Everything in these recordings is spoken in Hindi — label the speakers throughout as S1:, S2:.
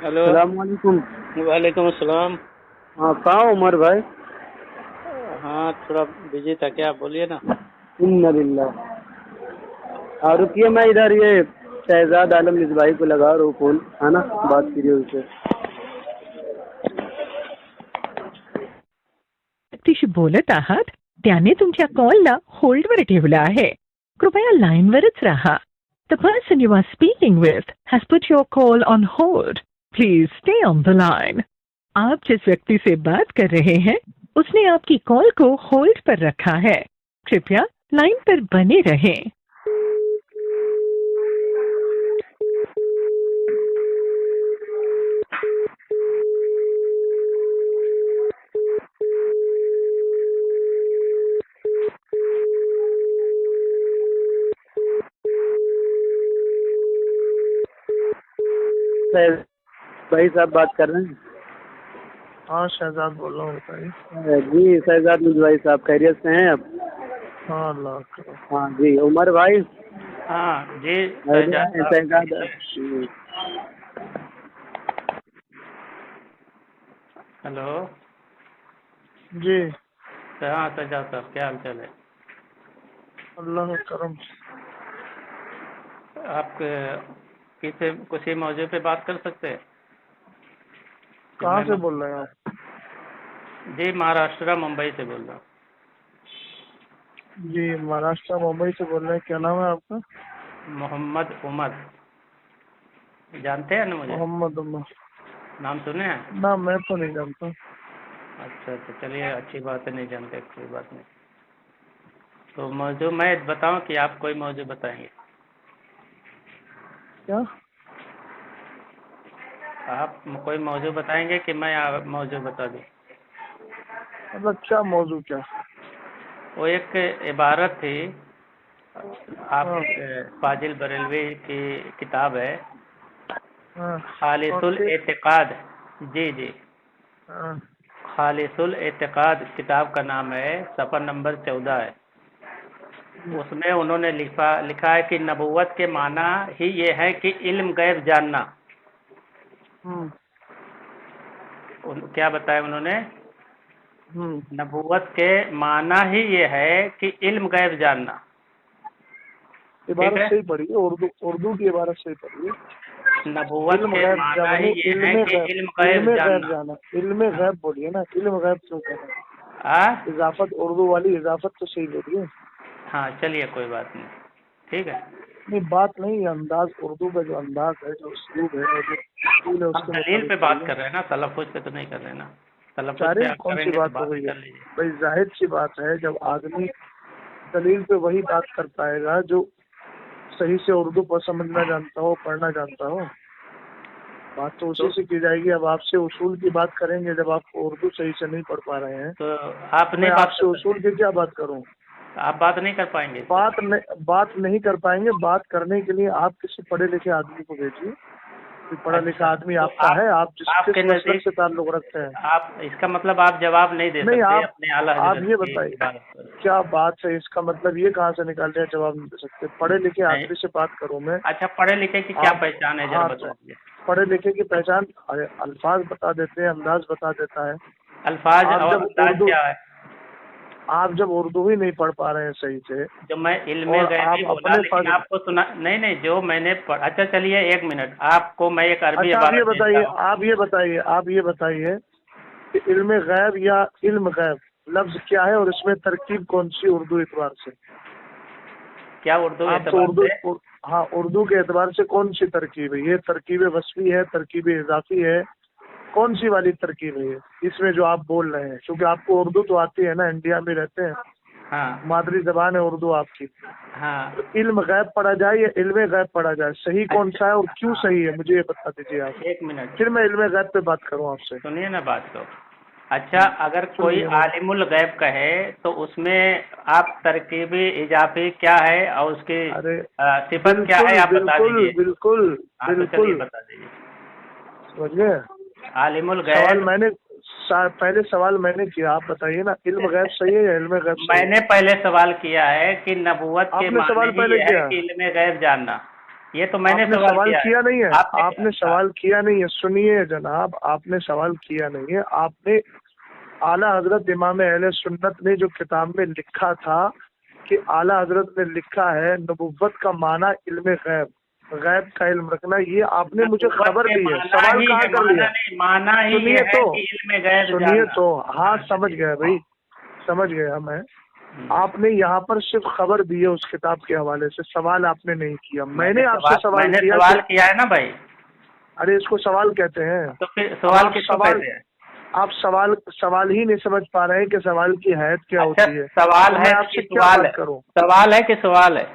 S1: हेलो।
S2: सलामकुम।
S1: वालेकुम अस्सलाम।
S2: हाँ, कहाँ हो उमर भाई?
S1: हाँ, थोड़ा बिजी था, क्या बोलिए ना।
S2: इन्ना लिल्लाह। हाँ, रुकिए, मैं इधर ये शहजाद आलम इस भाई को लगा रहा हूँ फोन, है ना, बात कीजिए उनसे।
S3: व्यक्तीशी बोलत आहात त्याने तुमच्या कॉलला होल्डवर ठेवला आहे. कृपया लाईनवरच राहा. The person you are speaking with has put your call on hold. Please stay on the line. आप जिस व्यक्ति से बात कर रहे हैं उसने आपकी कॉल को होल्ड पर रखा है. कृपया लाइन पर बने रहें.
S2: भाई साहब बात कर रहे हैं?
S4: हाँ, शहजाद बोल रहा हूँ, बताइए।
S2: जी शहजाद भाई साहब, खैरियत से हैं आप?
S4: हाँ, अल्लाह का।
S2: हाँ जी, उमर भाई।
S1: हाँ जी, शहजाद
S2: शहजाद।
S1: हेलो।
S4: जी,
S1: हाँ शहजाद साहब, क्या हाल चाल है?
S4: अल्लाह का करम।
S1: आप किसी किसी मौजू पे बात कर सकते हैं? कि
S4: कहाँ
S1: मैं
S4: से बोल रहे हैं आप?
S1: जी, महाराष्ट्र मुंबई से बोल रहा हूँ।
S4: जी, महाराष्ट्र मुंबई से बोल रहे हैं। क्या नाम है आपका?
S1: मोहम्मद उमर। जानते हैं ना मुझे?
S4: मोहम्मद उमर।
S1: नाम सुने हैं?
S4: ना, मैं तो नहीं जानता।
S1: अच्छा अच्छा, चलिए अच्छी बात है, नहीं जानते, कोई बात नहीं। तो मौजू मैं बताऊं कि आप कोई मौजू बताएंगे?
S4: क्या?
S1: आप कोई मौजू बताएंगे कि मैं मौजू बता दूं?
S4: मतलब क्या मौजू, क्या?
S1: वो एक इबारत थी, आप
S4: हाँ,
S1: फाजिल बरेलवी की किताब है
S4: हाँ।
S1: खालिसुल
S4: ओके।
S1: एतिकाद। जी जी,
S4: हाँ,
S1: खालिसुल एतिकाद किताब का नाम है, सफ़र नंबर 14 है। उसमें उन्होंने लिखा है कि नबूवत के माना ही ये है कि इल्म गैब जानना।
S4: हम्म,
S1: क्या बताया उन्होंने?
S4: हम्म।
S1: नबूवत के माना ही ये है कि इल्म गैब जानना। ठीक
S4: इबारत
S1: है,
S4: सही पढ़िए, उर्दू उर्दू की इबारत सही पढ़िए।
S1: नबूवत
S4: इल्म
S1: के
S4: गैब
S1: माना ही
S4: जाने,
S1: ये है
S4: इल्म
S1: कि
S4: गैब,
S1: इल्म गैब
S4: इल्म गैब
S1: जानना।
S4: जाना। इल्म गैब बोलिए ना, इल्म गैब क्यों कह रहे हैं?
S1: आ?
S4: इजाफत, उर्दू वाली इजाफत तो सही बोलिए।
S1: हाँ चलिए, कोई बात नहीं, ठीक है।
S4: नहीं, बात नहीं, अंदाज, उर्दू का जो अंदाज है, जो उसलूब है, जो उसूल है,
S1: हम
S4: उसके
S1: दलील
S4: मुताबिक
S1: पे बात
S4: चलिए।
S1: कर रहे हैं ना, तलफ़ुज़ पे तो नहीं कर रहे हैं ना। तलफ़ुज़ पे
S4: चारे
S1: आप
S4: कौन सी
S1: करेंगे तो
S4: बात हो
S1: बात
S4: गई है?
S1: कर लीजिए।
S4: भाई जाहिर सी बात है, जब आदमी दलील पे वही बात कर पाएगा जो सही से उर्दू पर समझना जानता हो, पढ़ना जानता हो। बात तो उसी से की जाएगी। अब आपसे उसूल की बात करेंगे, जब आप उर्दू सही से नहीं पढ़ पा रहे हैं
S1: तो आप
S4: तो
S1: नहीं
S4: मैं
S1: बात कर
S4: आपसे
S1: सकते?
S4: उसूल की क्या बात करूं?
S1: आप बात नहीं कर पाएंगे इस पर?
S4: बात नहीं कर पाएंगे। बात करने के लिए आप किसी पढ़े लिखे आदमी को भेजिए। कोई पढ़ा लिखा
S1: अच्छा,
S4: आदमी
S1: तो
S4: आपका है, आप
S1: आपके
S4: किस मसलक
S1: नज़दीक
S4: से ताल्लुक रखते हैं?
S1: आप, इसका मतलब आप जवाब नहीं दे
S4: नहीं,
S1: सकते अपने आला
S4: आप
S1: हजरत
S4: ये
S1: की
S4: बताइए,
S1: इबारत पर?
S4: क्या बात है? इसका मतलब ये कहाँ से निकाल रहे हैं जवाब नहीं दे सकते? पढ़े लिखे
S1: नहीं।
S4: आदमी से बात करूं मैं।
S1: अच्छा, पढ़े लिखे की क्या
S4: आप,
S1: पहचान है, जरा
S4: हाँ,
S1: बता दीजिए।
S4: पढ़े लिखे की पहचान, अरे अल्फाज बता देते हैं, अंदाज बता देता है।
S1: अल्फाज
S4: आप
S1: और
S4: जब
S1: अंदाज
S4: उर्दू
S1: क्या है?
S4: आप जब उर्दू ही नहीं पढ़ पा रहे हैं सही से,
S1: जो मैं इल्मे
S4: और
S1: गैबी
S4: आप
S1: बोला,
S4: अपने
S1: लेकिन आपको सुना नहीं, नहीं जो मैंने अच्छा चलिए एक मिनट, आपको मैं एक अरबी
S4: अच्छा,
S1: इबारत भेजता हूँ।
S4: आप ये बताइए कि इल्म गैब या इल्म गैब लफ्ज क्या है, और इसमें तरकीब कौन सी उर्दू एतबार से?
S1: क्या उर्दू
S4: आप तो
S1: एतबार से?
S4: हाँ, उर्दू के एतबार से कौन सी तरकीब है ये? तरकीब वस्फी है, तरकीब इजाफी है, कौन सी वाली तरकीब है ये इसमें जो आप बोल रहे हैं? क्योंकि आपको उर्दू तो आती है ना, इंडिया में रहते हैं,
S1: हाँ
S4: मादरी जबान है उर्दू आपकी।
S1: हाँ।
S4: तो इल्म गैब पढ़ा जाए या इल्म गैब पढ़ा जाए, सही कौन सा है और क्यों सही है, मुझे ये बता दीजिए आप।
S1: एक मिनट
S4: फिर मैं इल्म गैब पे बात करूँ आपसे।
S1: सुनिए ना बात को। अच्छा, अगर
S4: सुन
S1: कोई
S4: लीजिए मेरे।
S1: आलिमुल गैब कहे तो उसमें आप तरकीबी इजाफी क्या है और उसकी
S4: अरे
S1: सिफत क्या है,
S4: बिल्कुल
S1: आप बता
S4: बिल्कुल
S1: दीजिए।
S4: बिल्कुल
S1: हाँ तो चलिए
S4: बिल्कुल,
S1: बता दीजिए।
S4: समझ गए?
S1: आलिमुल
S4: सवाल
S1: गैब।
S4: मैंने पहले सवाल मैंने किया, आप बताइए ना, इल्म गैब सही है या इल्म गैब सही है?
S1: मैंने पहले सवाल किया है कि नबूवत के
S4: आपने
S1: माने
S4: सवाल
S1: ही
S4: पहले
S1: ये है
S4: किया।
S1: कि इल्मे गैब जानना। ये तो मैंने
S4: आपने सवाल
S1: किया
S4: किया नहीं है, आपने
S1: हाँ।
S4: सवाल किया नहीं है। सुनिए जनाब, आपने सवाल किया नहीं है। आपने आला हजरत इमाम अहले सुन्नत ने जो किताब में लिखा था कि आला हजरत ने लिखा है नबुव्वत का माना इल्म गैब, गैब का इल्म रखना, ये आपने मुझे खबर दी है। सवाल कहाँ कर लिया?
S1: माना ही
S4: सुनिए
S1: ये
S4: तो,
S1: है कि इल्म गैब
S4: सुनिए
S1: जानना।
S4: तो, हाँ समझ गया भाई, समझ गया मैं। आपने यहाँ पर सिर्फ खबर दी है उस किताब के हवाले से, सवाल आपने नहीं किया। मैंने आपसे सवाल किया।
S1: सवाल किया है ना भाई।
S4: अरे इसको सवाल कहते हैं।
S1: तो फिर सवाल किसको कहते हैं?
S4: आप सवाल ही नहीं समझ पा रहे हैं कि सवाल की हैत क्या
S1: अच्छा,
S4: होती है।
S1: सवाल
S4: तो
S1: है
S4: मैं
S1: कि
S4: आपसे क्या
S1: सवाल
S4: बात
S1: है?
S4: करूं?
S1: सवाल है कि सवाल है?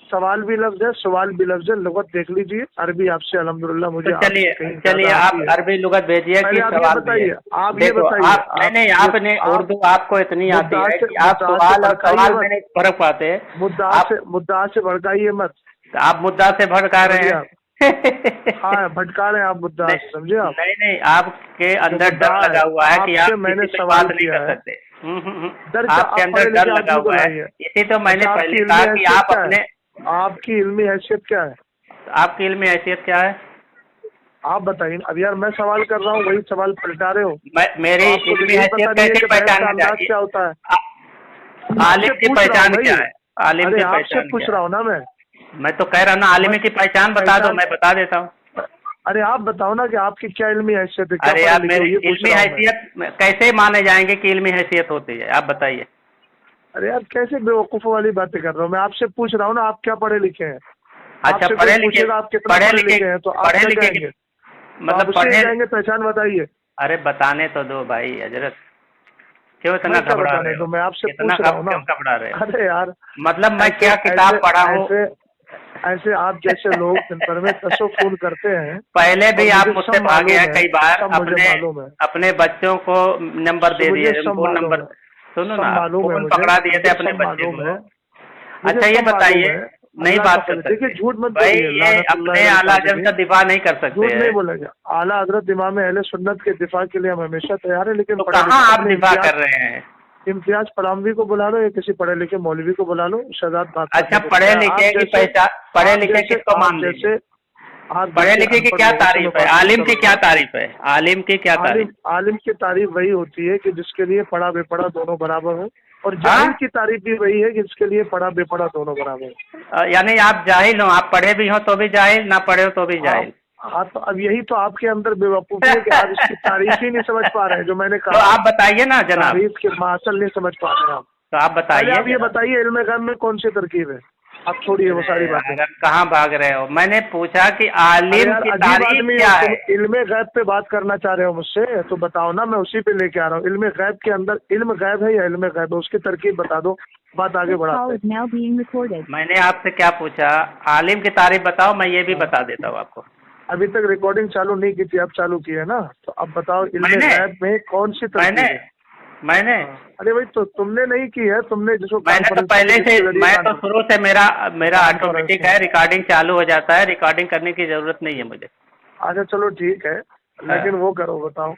S4: सवाल भी लफ्ज है, सवाल भी लफ्ज है। लुगत देख लीजिए, अरबी आपसे अल्हम्दुलिल्लाह मुझे
S1: तो चलिए
S4: कहीं
S1: चलिए
S4: ज्यादा
S1: आप
S4: आती है।
S1: अरबी लुगत भेजिए कि
S4: पहले आप ये
S1: सवाल
S4: बताइए,
S1: भेजिए।
S4: आप ये
S1: देखो
S4: बताइए,
S1: आप नहीं आपने उर्दू आपको इतनी आती है कि आप सवाल और सवाल में नहीं फर्क पाते हैं।
S4: मुद्दा से भड़काइए मत।
S1: आप मुद्दा से भड़का रहे हैं।
S4: हाँ भटका रहे हैं आप मुद्दा से, समझे आप?
S1: नहीं आपके अंदर डर लगा हुआ है कि आप
S4: मैंने
S1: किसी से
S4: सवाल
S1: बात नहीं
S4: किया
S1: कर
S4: है।
S1: सकते। आपके अंदर डर लगा हुआ है, इसी तो मैंने पहले कहा कि आप अपने
S4: आपकी इल्मी हैसियत क्या है?
S1: आपकी इल्मी हैसियत क्या है?
S4: आप बताइए। अब यार मैं सवाल कर रहा हूँ, वही सवाल पलटा रहे हो।
S1: मेरी इल्मी हैसियत कैसे पहचानना चाहिए?
S4: क्या होता है?
S1: आलिम की पहचान क्या है? आलिम की
S4: आपसे
S1: पहचान
S4: पूछ रहा हूँ ना
S1: मैं तो कह रहा हूँ ना, आलिम की पहचान बता दो, मैं बता देता हूँ।
S4: अरे आप बताओ ना कि आपकी क्या इल्मी हैसियत है?
S1: अरे यार मेरी इल्मी हैसियत कैसे माने जाएंगे कि इल्मी हैसियत होती है? आप बताइए।
S4: अरे यार कैसे बेवकूफ़ों वाली बातें कर रहा हूँ? मैं आपसे पूछ रहा हूँ ना, आप क्या पढ़े लिखे हैं?
S1: अच्छा, पढ़े लिखे
S4: हैं तो आप क्या कहेंगे?
S1: मतलब
S4: पढ़े जाएंगे, पहचान बताइए।
S1: अरे बताने तो दो भाई हजरत, क्यों इतना घबरा रहे हो?
S4: मैं आपसे पूछ रहा हूँ ना।
S1: क्यों घबरा रहे हो?
S4: अरे यार
S1: मतलब मैं क्या किताब पढ़ा हूँ?
S4: ऐसे आप जैसे लोग दिन भर में 10 फोन करते हैं।
S1: पहले भी आप मुझसे भागे हैं कई बार, अपने बच्चों को नंबर दे दिए, फोन नंबर। सुनो ना, फोन पकड़ा दिए थे अपने बच्चे को। अच्छा ये बताइए, नहीं बात कर सकते
S4: झूठ मत
S1: भाई, ये अपने आला हजरत का दिफा नहीं कर सकते।
S4: झूठ नहीं बोलेंगे। आला हजरत इमाम अहले सुन्नत के दिफा के लिए हम हमेशा तैयार है। लेकिन
S1: तो कहाँ आप दिफा कर रहे हैं?
S4: इम्तियाज पलामवी को बुला लो या किसी पढ़े लिखे मौलवी को बुला लो, शहजाद बात।
S1: अच्छा, पढ़े लिखे की पहचान, पढ़े लिखे किसको मान लीजिए? पढ़े लिखे की क्या तारीफ है? आलिम की क्या तारीफ है? आलिम की क्या तारीफ?
S4: आलिम की तारीफ वही होती है कि जिसके लिए पढ़ा बेपढ़ा दोनों बराबर हो, और जाहिल की तारीफ भी वही है कि जिसके लिए पढ़ा बेपढ़ा दोनों बराबर हो।
S1: यानी आप जाहिल हो, आप पढ़े भी हो तो भी जाहिल, ना पढ़े हो तो भी जाहिल।
S4: हाँ तो अब यही तो आपके अंदर बेवकूफ़ी है कि आप इसकी तारीफ ही नहीं समझ पा रहे हैं जो मैंने कहा।
S1: तो आप बताइए ना जनाब,
S4: तारीफ के मासल नहीं समझ पा रहे हैं आप।
S1: तो आप बताइए।
S4: आप ये बताइए इल्म गैब में कौन सी तरकीब है? आप छोड़िए वो सारी बातें।
S1: कहाँ भाग रहे हो? मैंने पूछा कि आलिम की तारीफ क्या है?
S4: इल्म गैब पे बात करना चाह रहे हो मुझसे, तो बताओ ना, मैं उसी पे लेके आ रहा हूँ। इल्म गैब के अंदर इल्म गैब है या इल्म गैब है, उसकी तरकीब बता दो, बात आगे बढ़ाते हैं।
S1: मैंने आपसे क्या पूछा? आलिम की तारीफ बताओ, मैं ये भी बता देता हूँ आपको।
S4: अभी तक रिकॉर्डिंग चालू नहीं की थी, अब चालू की है ना, तो अब बताओ इल्म गैब में कौन सी तरकीब है?
S1: मैंने
S4: अरे भाई तो तुमने नहीं की है, तुमने जिसको
S1: मैंने तो पहले से, मैं तो शुरू से मेरा ऑटोमेटिक है, रिकॉर्डिंग चालू हो जाता है, रिकॉर्डिंग करने की जरूरत नहीं है मुझे।
S4: अच्छा चलो ठीक है, लेकिन वो करो, बताओ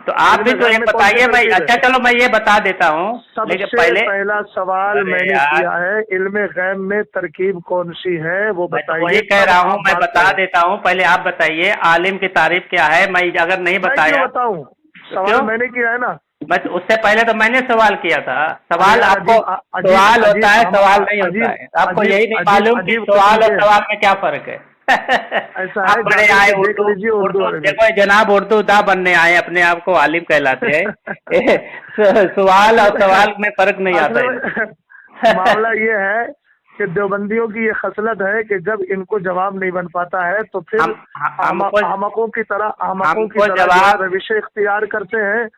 S1: तो आप भी तो एक बताइए भाई। अच्छा चलो मैं ये बता देता हूँ।
S4: सबसे पहला सवाल मैंने किया है, इल्म गैब में तरकीब कौन सी है वो बताइए।
S1: वही कह रहा हूँ, मैं बता देता हूँ, पहले आप बताइए आलिम की तारीफ क्या है। मैं अगर नहीं बताया
S4: बताऊँ, सवाल मैंने किया है ना।
S1: बस उससे पहले तो मैंने सवाल किया था। सवाल आपको सवाल होता है, सवाल नहीं होता है। आपको यही नहीं मालूम कि सवाल और सवाल में क्या फर्क है?
S4: ऐसा है, बड़े आए उर्दू,
S1: देखो जनाब उर्दू दा बनने आए, अपने आप को आलिम कहलाते हैं। सवाल और सवाल में फर्क नहीं आता है।
S4: मामला ये है कि देवबंदियों की ये खसलत है कि जब इनको जवाब नहीं बन पाता है तो फिर अहमकों की तरह रविश इख्तियार करते हैं।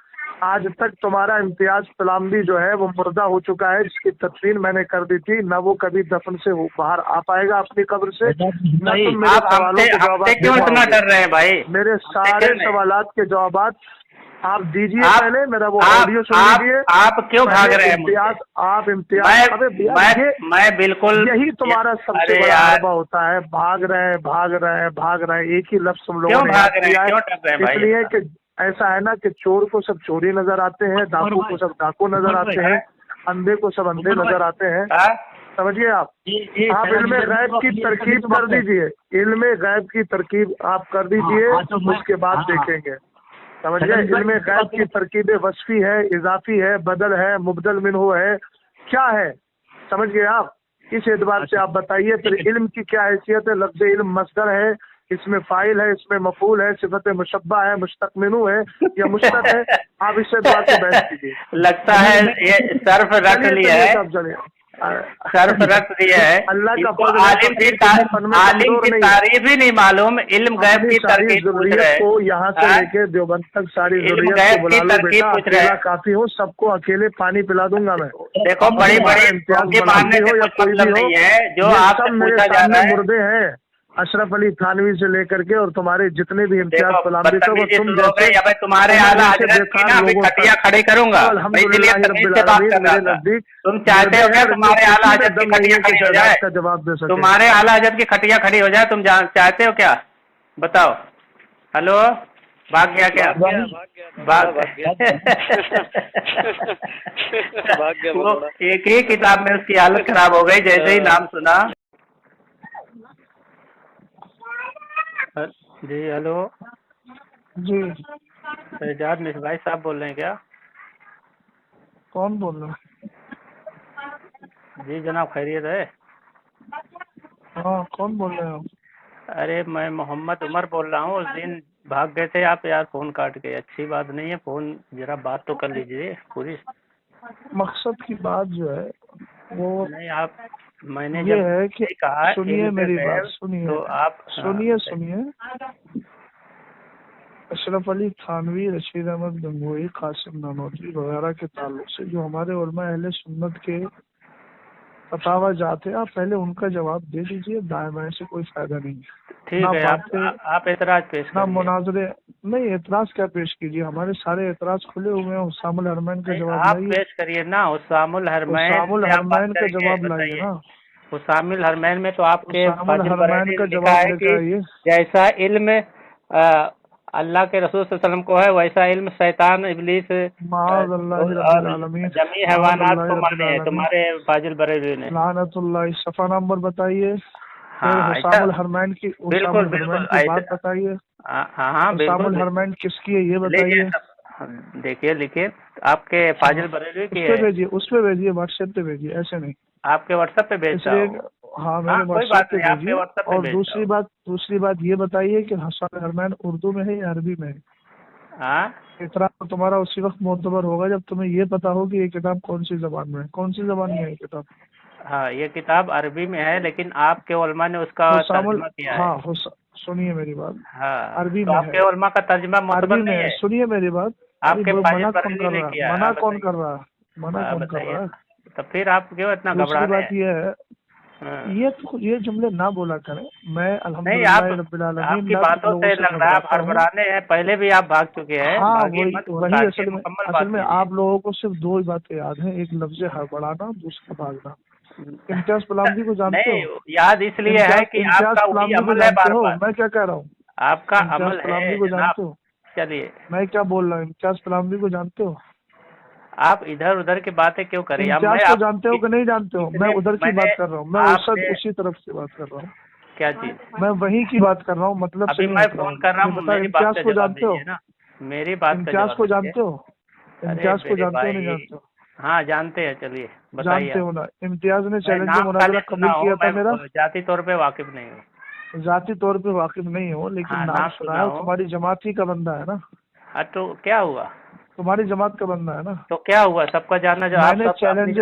S4: आज तक तुम्हारा इम्तियाज पलामवी जो है वो मुर्दा हो चुका है, जिसकी तदफीन मैंने कर दी थी, न वो कभी दफन से बाहर आ पाएगा अपनी कब्र से।
S1: नहीं, आप हमसे क्यों इतना डर रहे हैं भाई?
S4: मेरे सारे सवालात के जवाब आप दीजिए। पहले मेरा वो ऑडियो सुन लीजिए।
S1: आप क्यों भाग रहे हैं? मैं बिल्कुल,
S4: यही तुम्हारा सबसे बड़ा हरबा होता है, भाग रहे हैं। एक ही लफ्ज तुम लोगों ने, इसलिए कि ऐसा है ना कि चोर को सब चोरी नजर आते हैं, डाकू को सब डाकू नजर आते हैं, अंधे को सब अंधे नजर आते हैं। समझिए आप इल्म गैब की तरकीब कर दीजिए, इल्म गैब की तरकीब आप कर दीजिए, उसके बाद देखेंगे। समझिए, इल्म गैब की तरकीब वस्फी है, इजाफी है, बदल है, मुबदल मिन्हु है, क्या है, समझ गए आप? इस एतबार से आप बताइए फिर इल्म की क्या हैसियत है। लफ्ज़ इल्म मस्दर है, इसमें फाइल है, इसमें मफूल है, सिफत मुशब्बा है, मुश्तक मिन्हु है या मुश्तक है, आप इस एतबार से बहस कीजिए।
S1: लगता है ये सर्फ रट लिया है, सर्फ रट दिया है।
S4: अल्लाह का
S1: आलिम की तारीफ ही नहीं मालूम, इल्म गैब की तरकीब पूछ रहे हैं।
S4: तो यहाँ से लेके देवबंद तक सारी जरूरियत को बुला लो बेटा, अकेला काफी हो, सबको अकेले पानी पिला दूंगा मैं।
S1: देखो बड़ी बड़ी मानने से कुछ मतलब नहीं है, जो आपसे पूछा जा रहा है।
S4: मुर्दे हैं अशरफ अली थानवी से लेकर के और तुम्हारे जितने भी इम्तियाज फलामी को तुम जैसे
S1: तुम्हारे आला हजरत की ना अभी खटिया खड़ी करूंगा, इसलिए तमीज से बात कर रहा था। तुम चाहते हो क्या तुम्हारे आला हजरत की खटिया खड़ी हो जाए? तुम्हारे आला हजरत की खटिया खड़ी हो जाए, तुम चाहते हो क्या? बताओ। हेलो, भाग गया क्या? भाग एक ही किताब में उसकी हालत खराब हो गई जैसे ही नाम सुना। जी हेलो
S4: जी,
S1: शहजाद मिसबाई साहब बोल रहे हैं क्या?
S4: कौन बोल रहे हैं?
S1: जी जनाब, खैरियत है?
S4: हाँ, कौन बोल रहे हो?
S1: अरे मैं मोहम्मद उमर बोल रहा हूँ। उस दिन भाग गए थे आप यार, फोन काट के। अच्छी बात नहीं है, फोन जरा बात तो कर लीजिए पूरी।
S4: मकसद की बात जो है वो
S1: नहीं, आप मैंने
S4: ये
S1: जब
S4: है कि
S1: कहा
S4: सुनिए मेरी बात, सुनिए
S1: तो आप
S4: सुनिए अशरफ अली थानवी, रशीद अहमद गंगोई, कासिम नानोत्री वगैरह के ताल्लुक से जो हमारे उलमा अहले सुन्नत के फतावा जाते हैं, आप पहले उनका जवाब दे दीजिए। दाएं बाएं से कोई फायदा नहीं है।
S1: ठीक है, आप एतराज पेश
S4: ना मुनाजरे नहीं, एतराज क्या पेश कीजिए, हमारे सारे एतराज खुले हुए हैं। हुस्सामुल हरमैन का जवाब
S1: आप पेश करिए ना। हुस्सामुल हरमैन
S4: का जवाब लाइए ना।
S1: हुस्सामुल हरमैन में तो आपके
S4: हरमैन का जवाब लेकर आइए।
S1: जैसा इल्म अल्लाह के रसूल सल्लल्लाहु अलैहि वसल्लम को है, वैसा इल्म शैतान इब्लीस जमी हैवानात को माने है तुम्हारे फाजिल बरेलवी ने।
S4: लानतुल्लाह। सफा नंबर बताइए। हुस्सामुल हरमैन की बात बताइए।
S1: हाँ
S4: हुस्सामुल हरमैन किसकी है ये बताइए।
S1: देखिए लिखिए, आपके फाजिल बरेलवी की है।
S4: भेजिए, उस पे भेजिए, व्हाट्सएप पे भेजिए, ऐसे नहीं।
S1: आपके व्हाट्सएप पे भेजता हूं।
S4: हाँ, मेरे व्हाट्सएप पे भेजिए। और दूसरी बात ये बताइए कि हुस्सामुल हरमैन उर्दू में है या अरबी में है?
S1: हाँ,
S4: इतना तो तुम्हारा उसी वक्त मोतबर होगा जब तुम्हें ये पता हो कि ये किताब कौन सी जबान में है। कौन सी जबान में है ये किताब?
S1: हाँ, ये किताब अरबी में है, लेकिन आपके उलमा ने उसका तर्जुमा किया है।
S4: हाँ, सुनिए मेरी बात।
S1: हाँ,
S4: अरबी
S1: तो
S4: में
S1: आपके उलमा का तर्जुमा मुतबर नहीं है।
S4: सुनिए मेरी बात।
S1: आपके
S4: मना कौन कर रहा है? तो
S1: फिर आप क्यों इतना घबरा रहे हैं?
S4: बात ये है, ये जुमले ना बोला करें। मैं अल्हम्दुलिल्लाह रब्बिल आलमीन,
S1: आपकी बातों से लग रहा है आप हड़बड़ाने हैं। पहले भी आप भाग चुके हैं।
S4: हाँ, वही असल में आप लोगों को सिर्फ दो ही बातें याद हैं, एक लफ्ज हड़बड़ाना, दूसरा भागना। इम्तियाज फलामदी को जानते हो?
S1: याद इसलिए है कि आपका वही अमल है।
S4: मैं क्या कह रहा हूँ,
S1: आपका अमल
S4: फलामदी को जानते हो?
S1: चलिए,
S4: मैं क्या बोल रहा हूँ, इम्तियाज फलामदी को जानते हो?
S1: आप इधर उधर की बातें क्यों करें?
S4: इम्तियाज को जानते हो कि नहीं जानते हो? मैं उधर की बात कर रहा हूँ, मैं उसी तरफ से बात कर रहा हूँ।
S1: क्या चीज?
S4: मैं वहीं की बात कर रहा हूँ। मतलब
S1: अभी मैं फोन कर रहा हूँ,
S4: इम्तियाज को जानते हो?
S1: मेरी बात
S4: इम्तियाज को जानते हो? इम्तियाज को जानते हो नहीं जानते हो?
S1: हाँ, जानते हैं। चलिए बताइए।
S4: जानते हो ना? इम्तियाज ने चैलेंज मुनाज़रा कबूल किया था मेरा।
S1: जाती तौर पे वाकिफ नहीं हूँ।
S4: जाती तौर पे वाकिफ नहीं हो, लेकिन नाम सुना है। तुम्हारी जमात ही का बंदा है ना?
S1: हाँ, तो क्या हुआ?
S4: तुम्हारी जमात का बंदा है ना?
S1: तो क्या हुआ? सबका जानना जो
S4: मैंने चैलेंज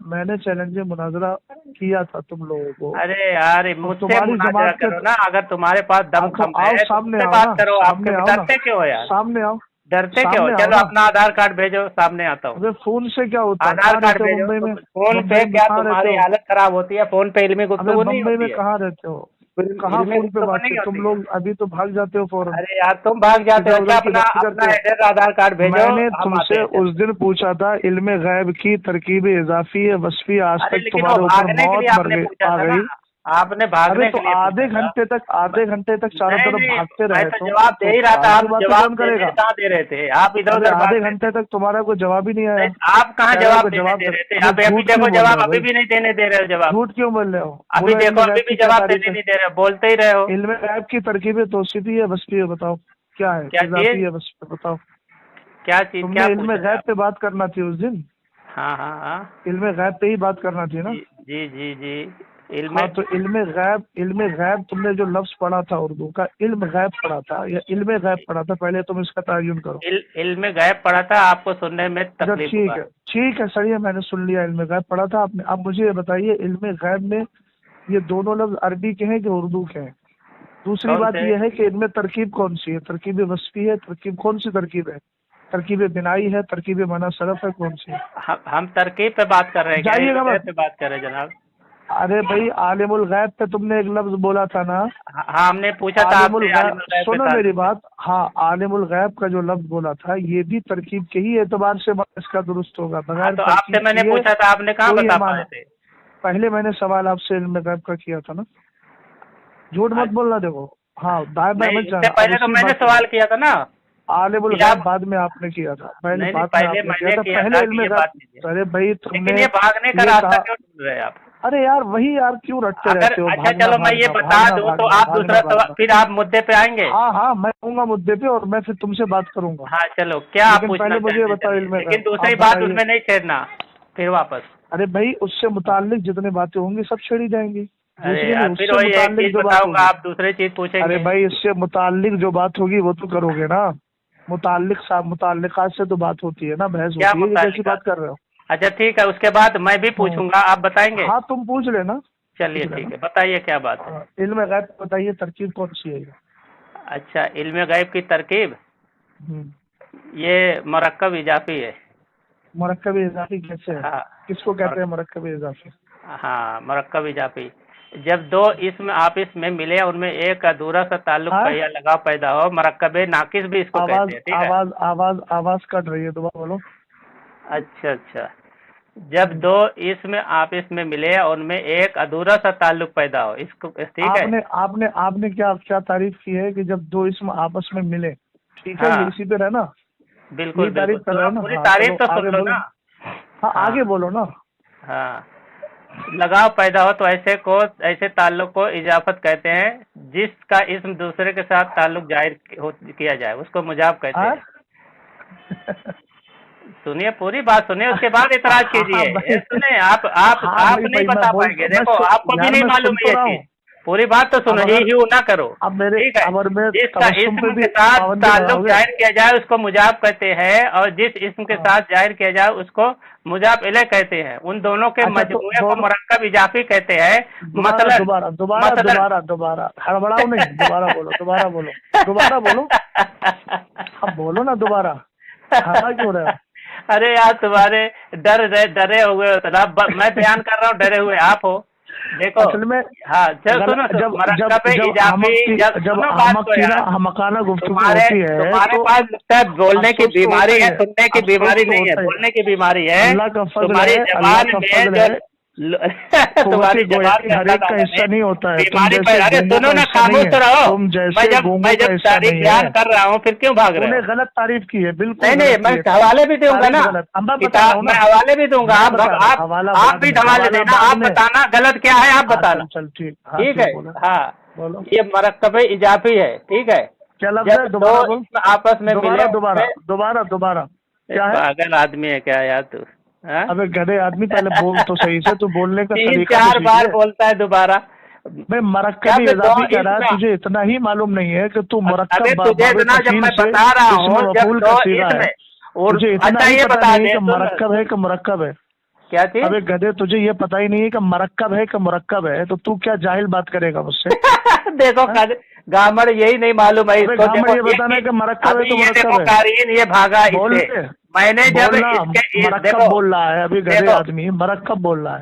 S4: मैंने चैलेंज मुनाजरा किया था तुम लोगों को।
S1: अरे यार, मुझसे मुनाजरा करो ना। अगर तुम्हारे पास दम खम है,
S4: सामने
S1: बात करो। आप डरते क्यों हो यार?
S4: सामने आओ।
S1: डरते क्यों? चलो अपना आधार कार्ड भेजो, सामने आता हूँ।
S4: फोन से क्या होता है?
S1: आधार कार्ड भेजो। फोन पे क्या तुम्हारी हालत खराब होती है? फोन पे इल्मी गुफ्तगू नहीं होती है?
S4: मुंबई में कहाँ रहते हो? कहाँ फोन पे बात है? तुम लोग अभी तो भाग जाते हो फौरन।
S1: अरे यार, तुम भाग जाते हो क्या? अपना एड्रेस आधार कार्ड भेजो।
S4: मैंने तुमसे उस दिन पूछा था इल्म गैब की तरकीब इजाफी है वस्फी, आज तक तुम्हारे ऊपर मौत आ गई।
S1: आपने भागने
S4: तो
S1: के लिए
S4: आधे घंटे तक चारों तरफ भागते रहे
S1: तो जवाब दे ही रहा था, आप जवाब
S4: करेगा
S1: कहाँ दे रहे थे? आप इधर उधर
S4: आधे घंटे तक तुम्हारा कोई जवाब ही नहीं आया।
S1: आप कहाँ जवाब दे रहे थे? आप अभी देखो जवाब अभी भी नहीं देने दे रहे हो जवाब।
S4: झूठ क्यों बोल रहे हो?
S1: अभी देखो अभी भी जवाब देने नहीं दे रहे हो, बोलते ही रहे हो।
S4: इल्म गैब की तरकीबें तौसीफी है वस्फी है, बताओ क्या है?
S1: क्या
S4: इजाफी है वस्फी, बताओ
S1: क्या चीज?
S4: तुमने इल्म गैब पे बात करना थी उस दिन।
S1: हाँ हाँ हाँ,
S4: इल्म गैब पे ही बात करना थी ना।
S1: जी जी जी।
S4: हाँ तो इल्म गैब तुमने जो लफ्ज पढ़ा था उर्दू का, इल्म गैब पढ़ा था या इल्म गैब पढ़ा था? पहले तुम इसका तयन करो।
S1: इल्म गैब पढ़ा था, आपको सुनने में तकलीफ हुआ।
S4: ठीक है सर, ये मैंने सुन लिया, इल्म गैब पढ़ा था आपने। अब मुझे ये बताइए, इल्म गैब में ये दोनों लफ्ज अरबी के हैं कि उर्दू के हैं? दूसरी बात यह है कि इनमें तरकीब कौन सी है? तरकीब वस्फी है? तरकीब कौन सी तरकीब है? तरकीब बिनाई है? तरकीब मना सरफ है? कौन सी है?
S1: हम तरकीब पे बात कर रहे हैं,
S4: जाइएगा
S1: पे बात कर रहे हैं जनाब।
S4: अरे भाई आलिमुल गैब पे तुमने एक लफ्ज बोला था ना।
S1: हाँ हमने पूछा था आपसे,
S4: सुनो मेरी बात। हाँ आलिमुल गैब का जो लफ्ज बोला था ये भी तरकीब के ही एतबार से इसका दुरुस्त होगा। बगैर
S1: तो आपसे मैंने पूछा था, आपने कहाँ बता पाए थे?
S4: पहले मैंने सवाल आपसे इल्म गैब का किया था ना, झूठ मत बोलना। देखो हाँ दाएं बाएं मत जाना।
S1: पहले तो मैंने सवाल किया था ना,
S4: आलिमुल गैब बाद में आपने किया था। पहले इल्म गैब। अरे भाई तुमने
S1: भागने का रास्ता क्यों ढूंढ रहे हैं आप?
S4: अरे यार वही यार क्यों रटते रहते हो?
S1: अच्छा चलो मैं ये बता दूं तो आप दूसरा सवाल, फिर आप मुद्दे पे आएंगे।
S4: हाँ मैं आऊंगा मुद्दे पे और मैं फिर तुमसे बात करूंगा।
S1: हाँ चलो, क्या आप
S4: पहले मुझे बताओ इल्म गैब।
S1: लेकिन दूसरी बात उसमें नहीं छेड़ना फिर वापस।
S4: अरे भाई उससे मुताल्लिक जितने बातें होंगी सब छेड़ी जाएंगी।
S1: फिर वही एक चीज बताऊंगा, आप दूसरी चीज पूछेंगे।
S4: अरे भाई इससे मुताल्लिक जो बात होगी वो तो करोगे ना। मुताल्लिकात से तो बात होती है ना, बहस होती है। कैसी बात कर रहे हो?
S1: अच्छा ठीक है, उसके बाद मैं भी पूछूंगा, आप बताएंगे?
S4: हाँ तुम पूछ लेना।
S1: चलिए ठीक है, बताइए क्या बात है?
S4: इल्म गैब बताइए, तरकीब कौन सी है?
S1: अच्छा इल्म गैब की तरकीब ये मरक्कब इजाफी है।
S4: मरक्कब इजाफी कैसे है?
S1: हाँ,
S4: किसको कहते हैं मरक्कब इजाफी?
S1: हाँ मरक्कब इजाफी, जब दो इसम आप इसमें मिले उनमें एक अधूरा सा ताल्लुक या लगाव पैदा हो, मरक्कब नाकिस भी इसको कहते हैं।
S4: आवाज कट रही है, दोबारा बोलो।
S1: अच्छा, जब दो इसमें आप इसमें मिले उनमें एक अधूरा सा ताल्लुक पैदा हो, इसको ठीक है।
S4: आपने क्या तारीफ की है कि जब दो इसम आपस में मिले, ठीक है।
S1: हाँ,
S4: इसी पे रहना।
S1: बिल्कुल
S4: तारीफ कर रहे हो ना?
S1: पूरी तारीफ तो सुन लो ना।
S4: हाँ आगे बोलो ना।
S1: हाँ लगाव पैदा हो तो ऐसे ताल्लुक को इजाफत कहते हैं, जिसका इसम दूसरे के साथ ताल्लुक जाहिर किया जाए उसको मुजाब कहते हैं। सुनिए पूरी बात सुनिए, उसके बाद इतराज कीजिए। सुनिए आप नहीं बता पाएंगे। देखो आपको भी नहीं मालूम है ये चीज, पूरी बात तो सुनो, ही ना करो। ठीक है, जिसका इसम के साथ ताल्लुक जाहिर किया जाए उसको मुजाब कहते हैं, और जिस इसम के साथ जाहिर किया जाए उसको मुजाब इलैह कहते हैं। उन दोनों के मजमूए को मरक्कब इजाफी कहते हैं। मतलब
S4: दोबारा हड़बड़ाओ नहीं, दोबारा बोलो अब बोलो ना दोबारा। क्यों रहे हो?
S1: अरे यार तुम्हारे डरे हुए हो, मैं बयान कर रहा हूँ, डरे हुए आप हो। देखो
S4: असल में
S1: हाँ
S4: हमकाना गुफ्तगू होती है,
S1: तुम्हारे पास बोलने की बीमारी है, सुनने की बीमारी नहीं है, बोलने की बीमारी है।
S4: अल्लाह का फजल है,
S1: अल्लाह का फजल है। तुम्हारी जबान
S4: हर एक का हिस्सा नहीं होता है।
S1: बीमारी पर अरे सुनो ना, खामोश तो रहो। मैं जब तारीफ बयान कर रहा हूँ फिर क्यों भाग रहे हो?
S4: गलत तारीफ की है बिल्कुल।
S1: नहीं मैं हवाले भी दूंगा ना, मैं हवाले भी दूंगा। आप भी हवाले देना, आप बताना गलत क्या है, आप बताना।
S4: चल
S1: ठीक है। हाँ ये मरक्कब इजाफी है, ठीक है।
S4: क्या लफ्ज़ है? दोबारा
S1: आपस में मिले।
S4: दोबारा क्या है?
S1: पागल आदमी है क्या यार तू?
S4: अबे गधे आदमी, पहले बोल तो सही से, तू बोलने का तरीका
S1: 3-4 बार बोलता है दोबारा।
S4: मैं मरक्कब इजाफी कह रहा है, तुझे इतना ही मालूम नहीं है कि तू मरक्कब
S1: तुझे इतना जब मैं बता रहा हूँ,
S4: तुझे इतना ही पता नहीं कि मरक्कब है कि मुरक्कब है।
S1: क्या चीज?
S4: अबे गधे तुझे ये पता ही नहीं है कि मरक्कब है कि मुरक्कब है, तो तू क्या जाहिल बात करेगा मुझसे?
S1: देखो गामड़ यही नहीं मालूम है इसको।
S4: ये बताना है कि मरक्कब है तो मुरक्कब है।
S1: ये भागा इससे। मैंने जब
S4: मरक्कब बोल रहा है, अभी गधे आदमी मरक्कब बोल रहा है।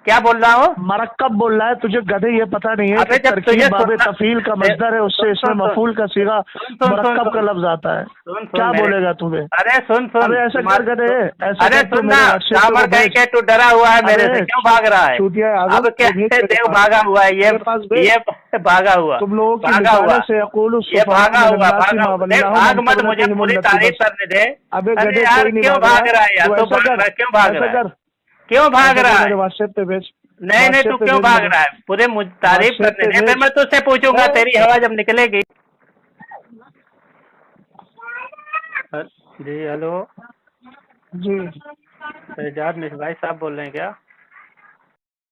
S1: क्या बोल रहा हूँ?
S4: मरक्कब बोल रहा है तुझे गधे, ये पता नहीं है
S1: अबे
S4: कि
S1: जब तुझे
S4: तरकीब बाबे
S1: सुनना-
S4: तफील का मजदर है, उससे इसमें मफूल का सीगा मरक्कब का लफ्ज आता है। क्या
S1: मेरे-
S4: बोलेगा तुम्हें?
S1: अरे सुन
S4: अबे ऐसा कर गधे, ऐसा
S1: अरे
S4: कर तू
S1: सुन
S4: मेरे
S1: ना,
S4: व्हाट्सएप पे
S1: डामर
S4: वो
S1: कह
S4: भेज।
S1: के तू डरा हुआ है मेरे से,
S4: अबे
S1: क्यों भाग रहा है?
S4: चूतिया आदम,
S1: अब
S4: तू भेज
S1: कैसे
S4: मेरे
S1: देव
S4: पास।
S1: भागा हुआ है
S4: मेरे पास भेज।
S1: ये भागा हुआ,
S4: तुम लोगों की
S1: भागा हुआ,
S4: मिसालें से अक़ूलु
S1: ये भागा हुआ,
S4: सुफ़हाअ
S1: भागा हुआ। देख, भाग मत, मुझे पूरी तारीफ करने दे।
S4: अबे
S1: अरे
S4: गधे
S1: यार
S4: कोई नहीं
S1: क्यों भाग रहा है यार?
S4: तू
S1: तू
S4: ऐसा
S1: भाग
S4: कर,
S1: रहा है, क्यों भाग
S4: ऐसा
S1: रहा है?
S4: कर,
S1: क्यों भाग
S4: ऐसा
S1: रहा
S4: कर,
S1: है?
S4: मेरे व्हाट्सएप पे भेज।
S1: नहीं नहीं, तू
S4: व्हाट्सएप पे
S1: क्यों
S4: भेज
S1: भाग
S4: मेरे।
S1: रहा है? पूरे तारीफ
S4: व्हाट्सएप
S1: करने
S4: पे
S1: दे, फिर
S4: भेज।
S1: मैं तुझसे पूछूंगा, तेरी हवा जब निकलेगी। जी हेलो,
S4: जी
S1: एजाज मिसबाई साहब बोल रहे हैं क्या?